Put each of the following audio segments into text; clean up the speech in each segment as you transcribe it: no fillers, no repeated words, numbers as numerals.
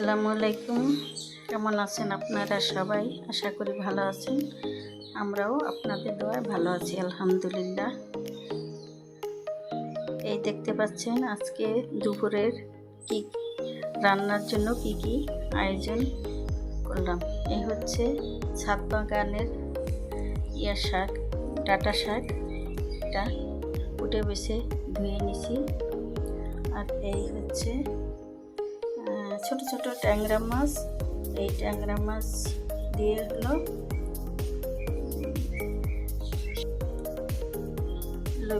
আসসালামু আলাইকুম। কেমন আছেন আপনারা সবাই? আশা করি ভালো আছেন। আমরাও আপনাদের দোয়ায় ভালো আছি আলহামদুলিল্লাহ। এই দেখতে পাচ্ছেন আজকে দুপুরের কি রান্নার জন্য কি আয়োজন করলাম। এই হচ্ছে ছাদ বাগানের শাক, ডাঁটা শাক। এটা উঠে বেছে ধুয়ে নিছি। আর এই হচ্ছে ছোট ছোট ট্যাংরা মাছ। এই ট্যাংরা মাছ দিয়ে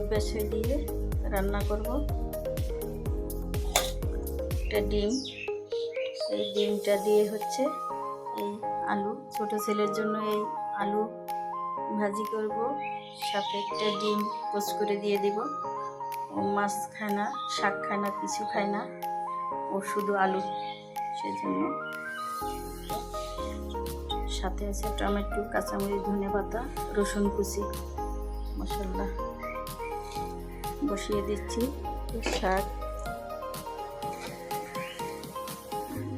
বেছে দিয়ে রান্না করব। একটা ডিম, এই ডিমটা দিয়ে হচ্ছে এই আলু, ছোট ছেলের জন্য এই আলু ভাজি করব, সাথে একটা ডিম পোস্ট করে দিয়ে দিব। ও মাছ খায় না, শাক খায় না, কিছু খায় না, ও শুধু আলু, সেজন্য। সাথে আছে টমেটো, কাঁচামরিচ, ধনেপাতা, রসুন কুচি, মশলা বসিয়ে দিচ্ছি। শাক,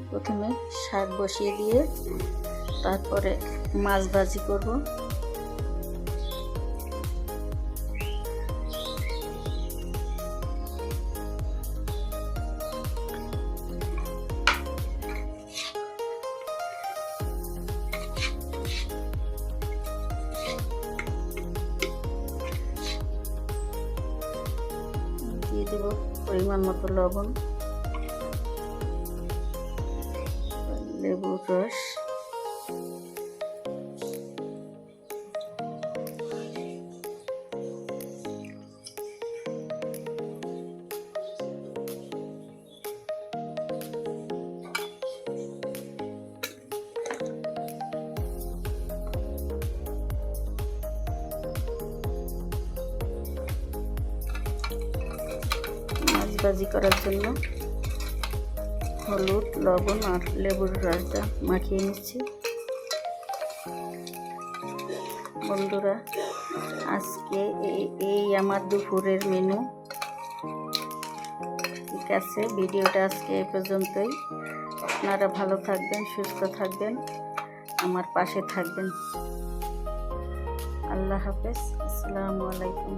প্রথমে শাক বসিয়ে দিয়ে তারপরে মাছ ভাজি করব। দিয়ে দেব পরিমাণ মতো লবণ, লেবুর রস, ভাজি করার জন্য হলুদ, লবণ আর লেবুর রসটা মাখিয়ে নিচ্ছি। বন্ধুরা, আজকে এই আমার দুপুরের মেনু। ঠিক আছে, ভিডিওটা আজকে এই পর্যন্তই। আপনারা ভালো থাকবেন, সুস্থ থাকবেন, আমার পাশে থাকবেন। আল্লাহ হাফেজ। আসসালামু আলাইকুম।